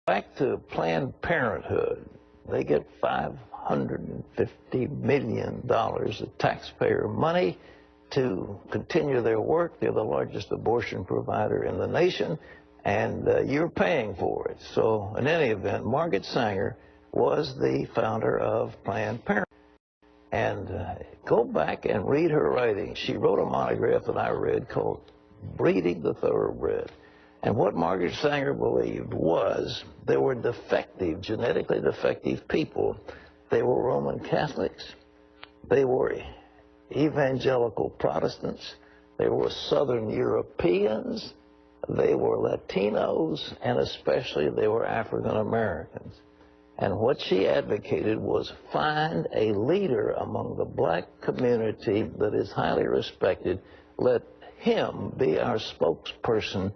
Back to Planned Parenthood, they get $550 million of taxpayer money to continue their work. They're the largest abortion provider in the nation, and you're paying for it. So in any event, Margaret Sanger was the founder of Planned Parenthood. And go back and read her writings. She wrote a monograph that I read called Breeding the Thoroughbred. And what Margaret Sanger believed was there were defective, genetically defective people. They were Roman Catholics. They were evangelical Protestants. They were Southern Europeans. They were Latinos. And especially they were African Americans. And what she advocated was find a leader among the black community that is highly respected. Let him be our spokesperson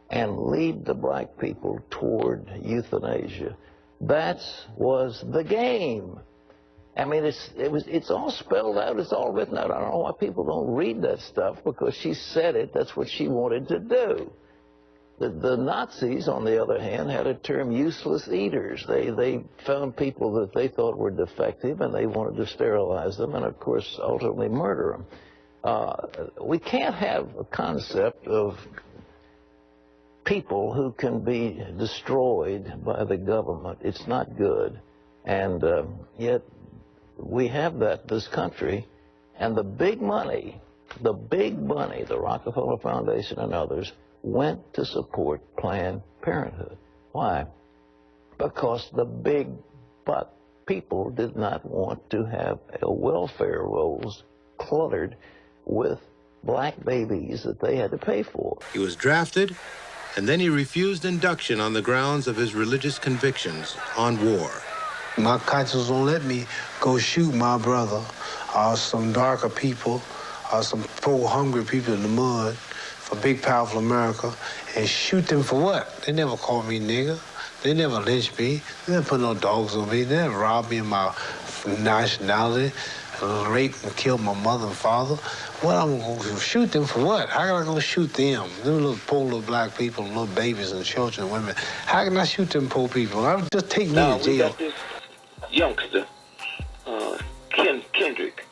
and lead the black people toward euthanasia. That was the game. I mean, it's all spelled out. It's all written out. I don't know why people don't read that stuff, because she said it. That's what she wanted to do. The Nazis, on the other hand, had a term, useless eaters. They found people that they thought were defective, and they wanted to sterilize them and, of course, ultimately murder them. We can't have a concept of people who can be destroyed by the government. It's not good. And yet we have that in this country. And the big money, the Rockefeller Foundation and others, went to support Planned Parenthood. Why? Because the big buck people did not want to have welfare rolls cluttered with black babies that they had to pay for. He was drafted, and then he refused induction on the grounds of his religious convictions on war. My conscience won't let me go shoot my brother or some darker people or some poor, hungry people in the mud for big, powerful America and shoot them for what? They never called me nigger. They never lynched me. They never put no dogs on me. They never robbed me of my nationality, raped and killed my mother and father. What, I'm going to shoot them for what? How can I go shoot them? Them little poor little black people, little babies and children and women. How can I shoot them poor people? I would just take me to jail. We got this youngster, Kendrick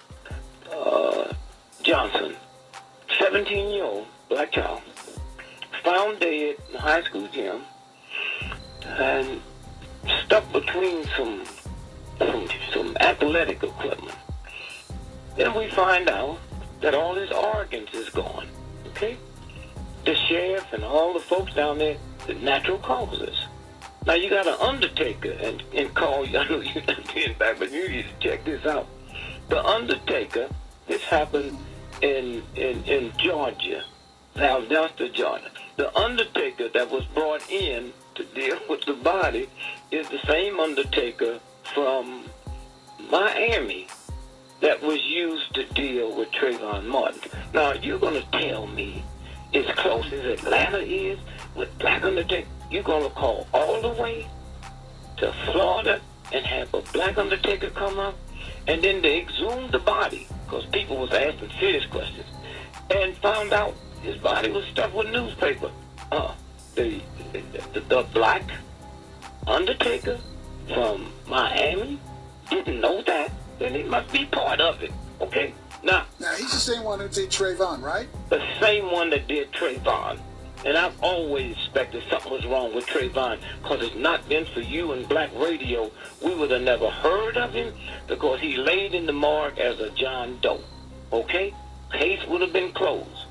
Johnson, 17-year-old black child, found dead in a high school gym and stuck between some athletic equipment. Then we find out that all his organs is gone, okay? The sheriff and all the folks down there, the natural causes. Now you got an undertaker and call, I know you're not being back, but you need to check this out. The undertaker, this happened in Georgia, Valdosta, Georgia. The undertaker that was brought in to deal with the body is the same undertaker from Miami that was used to deal with Trayvon Martin. Now, you're going to tell me, as close as Atlanta is with black undertaker, you're going to call all the way to Florida and have a black undertaker come up, and then they exhumed the body, because people was asking serious questions, and found out his body was stuffed with newspaper. The black undertaker from Miami didn't know that, then he must be part of it, okay? Now he's the same one who did Trayvon, right? The same one that did Trayvon. And I've always suspected something was wrong with Trayvon, because it's not been for you and black radio, we would have never heard of him, because he laid in the morgue as a John Doe, okay? Case would have been closed.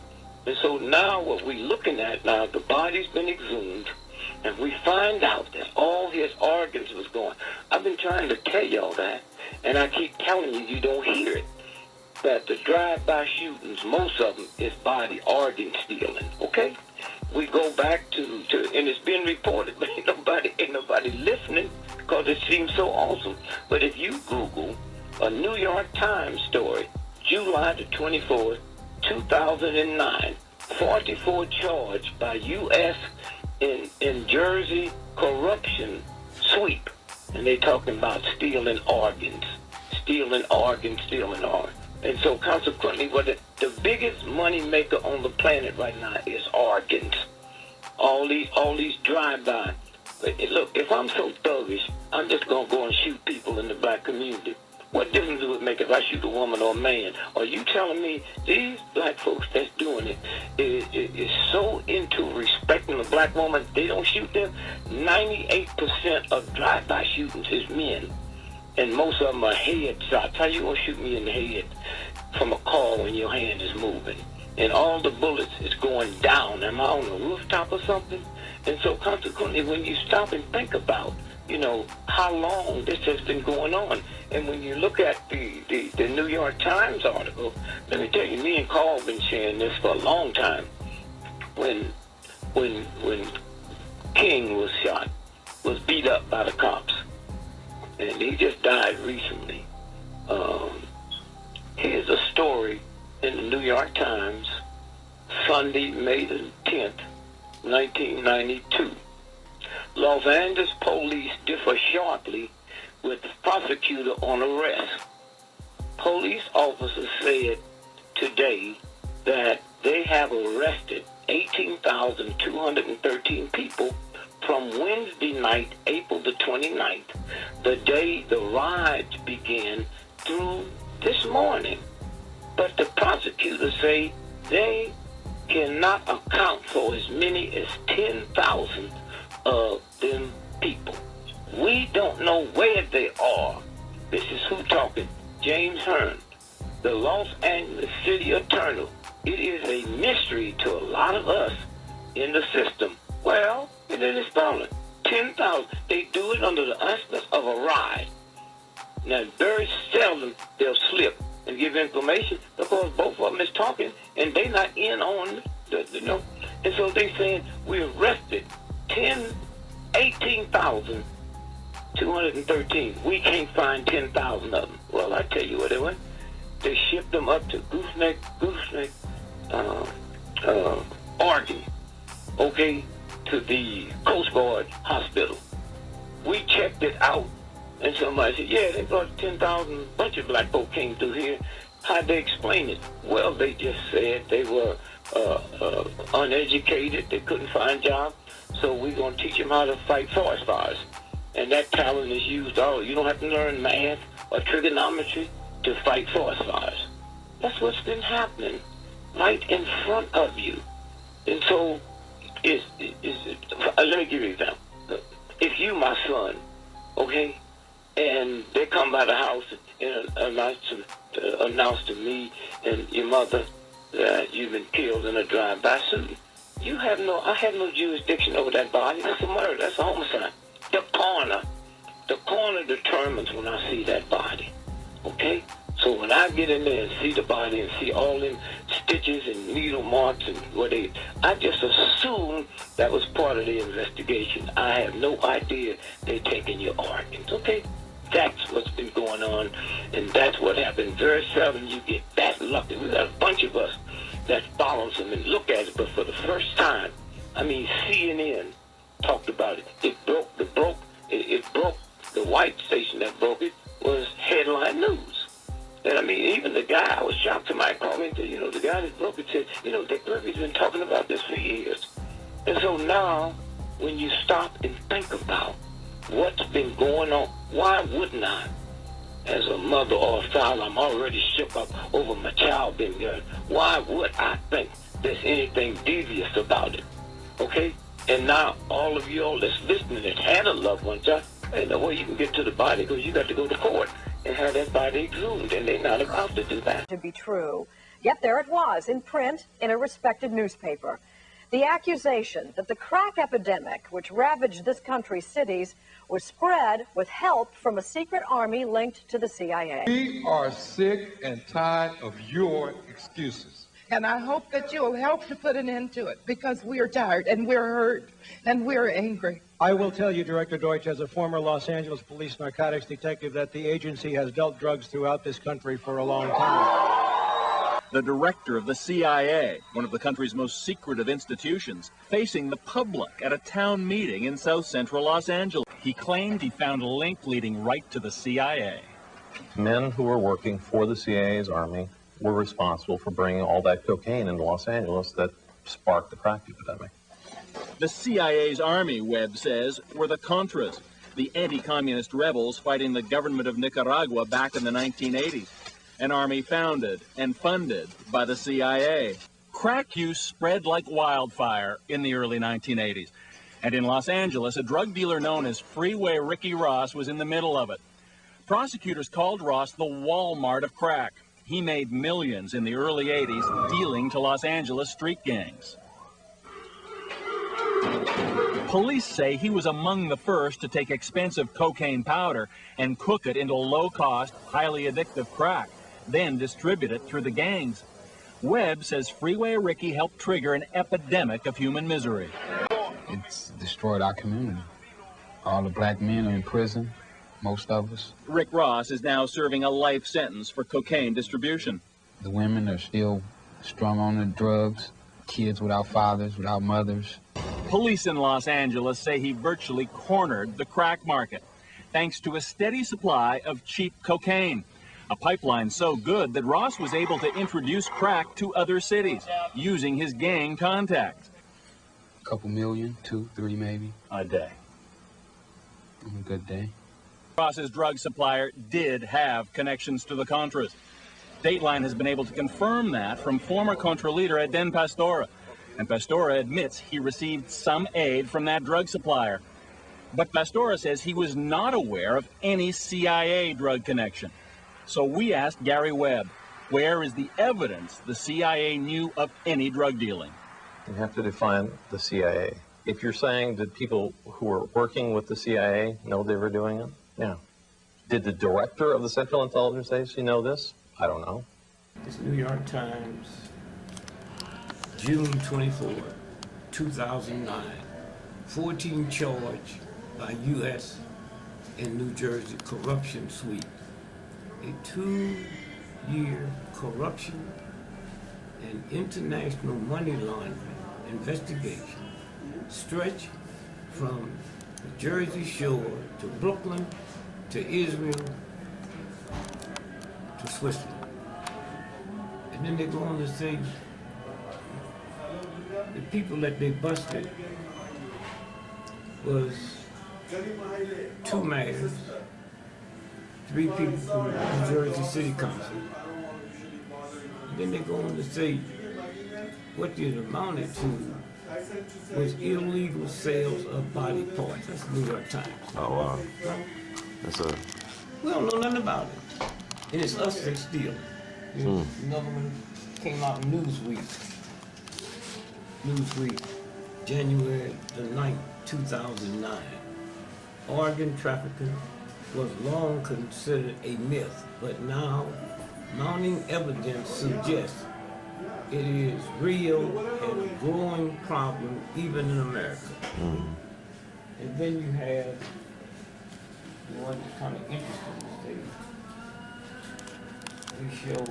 And so now what we're looking at now, the body's been exhumed, and we find out that all his organs was gone. I've been trying to tell y'all that, and I keep telling you, you don't hear it, that the drive-by shootings, most of them is body organ stealing, okay? We go back to and it's been reported, but ain't nobody listening, because it seems so awesome. But if you Google a New York Times story, July the 24th, 2009, 44 charged by U.S. in Jersey corruption sweep, and they talking about stealing organs. And so consequently, what the biggest money maker on the planet right now is organs. All these drive-by. But look, if I'm so thuggish, I'm just going to go and shoot people in the black community. What difference does it make if I shoot a woman or a man? Are you telling me these black folks that's doing it is so into respecting the black woman, they don't shoot them? 98% of drive-by shootings is men, and most of them are headshots. How you going to shoot me in the head from a car when your hand is moving? And all the bullets is going down. Am I on a rooftop or something? And so consequently, when you stop and think about, you know, how long this has been going on, and when you look at the New York Times article, let me tell you, me and Carl been sharing this for a long time. When King was shot, was beat up by the cops, and he just died recently. Here's a story in the New York Times, Sunday, May the 10th, 1992. Los Angeles police differ sharply with the prosecutor on arrest. Police officers said today that they have arrested 18,213 people from Wednesday night, April the 29th, the day the riots began, through this morning. But the prosecutors say they cannot account for as many as 10,000 of them people. We don't know where they are. This is who talking. James Hearn, the Los Angeles City Attorney. It is a mystery to a lot of us in the system. Well, it is stolen. 10,000. They do it under the auspices of a riot. Now, very seldom they'll slip and give information because both of them is talking and they not in on the And so they saying we arrested 18,213. We can't find 10,000 of them. Well, I tell you what they went. They shipped them up to Gooseneck, Oregon, okay, to the Coast Guard Hospital. We checked it out, and somebody said, yeah, they brought 10,000, bunch of black folk came through here. How'd they explain it? Well, they just said they were uneducated, they couldn't find jobs, so we're going to teach them how to fight forest fires. And that talent is used all. You don't have to learn math or trigonometry to fight forest fires. That's what's been happening right in front of you. And so, let me give you an example. If you, my son, okay, and they come by the house and announce to me and your mother that you've been killed in a drive-by shooting, I have no jurisdiction over that body. That's a murder. That's a homicide. The coroner determines when I see that body, okay? So when I get in there and see the body and see all them stitches and needle marks and I just assume that was part of the investigation. I have no idea they're taking your organs, okay? That's what's been going on, and that's what happened. Very seldom you get that lucky. We got a bunch of us that follows them and look at it, but for the first time, I mean, CNN talked about it. It broke. The white station that broke it was headline news. And I mean, even the guy, I was shocked. Somebody called me and said, the guy that broke it said, Dick Murphy's been talking about this for years. And so now, when you stop and think about what's been going on, why wouldn't I, as a mother or a father, I'm already shook up over my child being there. Why would I think there's anything devious about it? Okay? And now, all of you all that's listening that had a loved one, ain't no way you can get to the body because you got to go to court and have that body exhumed, and they're not about to do that. To be true. Yet there it was, in print, in a respected newspaper. The accusation that the crack epidemic, which ravaged this country's cities, was spread with help from a secret army linked to the CIA. We are sick and tired of your excuses. And I hope that you will help to put an end to it, because we are tired and we're hurt and we're angry. I will tell you, Director Deutsch, as a former Los Angeles police narcotics detective, that the agency has dealt drugs throughout this country for a long time. The director of the CIA, one of the country's most secretive institutions, facing the public at a town meeting in South Central Los Angeles. He claimed he found a link leading right to the CIA. Men who were working for the CIA's army were responsible for bringing all that cocaine into Los Angeles that sparked the crack epidemic. The CIA's army, Webb says, were the Contras, the anti-communist rebels fighting the government of Nicaragua back in the 1980s, an army founded and funded by the CIA. Crack use spread like wildfire in the early 1980s. And in Los Angeles, a drug dealer known as Freeway Ricky Ross was in the middle of it. Prosecutors called Ross the Walmart of crack. He made millions in the early 80s dealing to Los Angeles street gangs. Police say he was among the first to take expensive cocaine powder and cook it into low-cost, highly addictive crack, then distribute it through the gangs. Webb says Freeway Ricky helped trigger an epidemic of human misery. It's destroyed our community. All the black men are in prison, most of us. Rick Ross is now serving a life sentence for cocaine distribution. The women are still strung on the drugs, kids without fathers, without mothers. Police in Los Angeles say he virtually cornered the crack market, thanks to a steady supply of cheap cocaine. A pipeline so good that Ross was able to introduce crack to other cities, using his gang contacts. A couple million, 2, 3 maybe. A day. On a good day. Ross's drug supplier did have connections to the Contras. Dateline has been able to confirm that from former Contra leader Eden Pastora. And Pastora admits he received some aid from that drug supplier. But Pastora says he was not aware of any CIA drug connection. So we asked Gary Webb, where is the evidence the CIA knew of any drug dealing? You have to define the CIA. If you're saying that people who were working with the CIA know they were doing it, yeah. Did the director of the Central Intelligence Agency know this? I don't know. It's New York Times, June 24, 2009. 14 charged by U.S. and New Jersey corruption suite. A 2-year corruption and international money laundering investigation stretched from the Jersey Shore to Brooklyn to Israel to Switzerland. And then they go on to say the people that they busted was 2 mayors, 3 people from the New Jersey City Council. And then they go on to say what it amounted to was illegal sales of body parts. That's the New York Times. Oh, wow. That's a... We don't know nothing about it. And it's us that steal. Another one came out in Newsweek. Newsweek, January the 9th, 2009. Organ trafficking was long considered a myth, but now mounting evidence suggests it is real and a growing problem even in America. And then you have the one that's kind of interesting. We show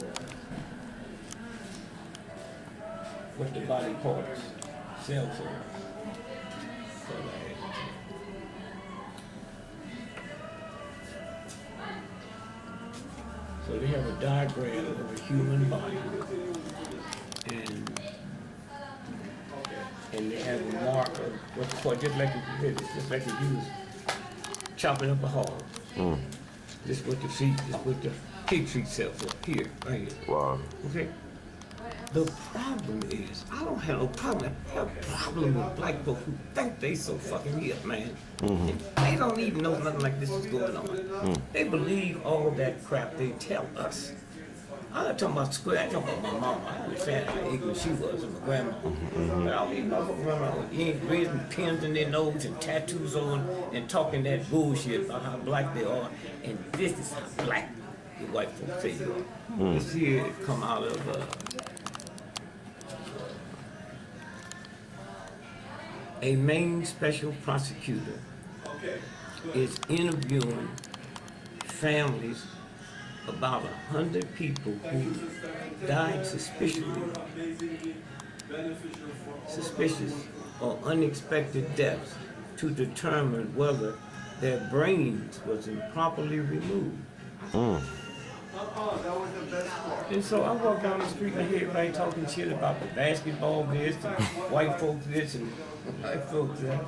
what the body parts sell for. So they have a diagram of a human body, and they have a mark of what's called, just like if you was chopping up a hog. This is what the feet, this is what the pig feet sell for, here, right here. Wow. Okay? The problem is, I don't have no problem. I have a problem with black folks who think they so fucking hip, man. They don't even know nothing like this is going on. They believe all that crap they tell us. I'm not talking about square, I'm talking about my mama. I understand how ignorant she was and my grandma. But all these motherfuckers run around with ink, raising pins in their nose and tattoos on and talking that bullshit about how black they are. And this is how black the white folks say you are. This here come out of a Maine special prosecutor is interviewing families, about 100 people who died suspicious or unexpected deaths to determine whether their brains was improperly removed. And so I walk down the street and I hear everybody talking shit about the basketball this and white folks this and white folks that.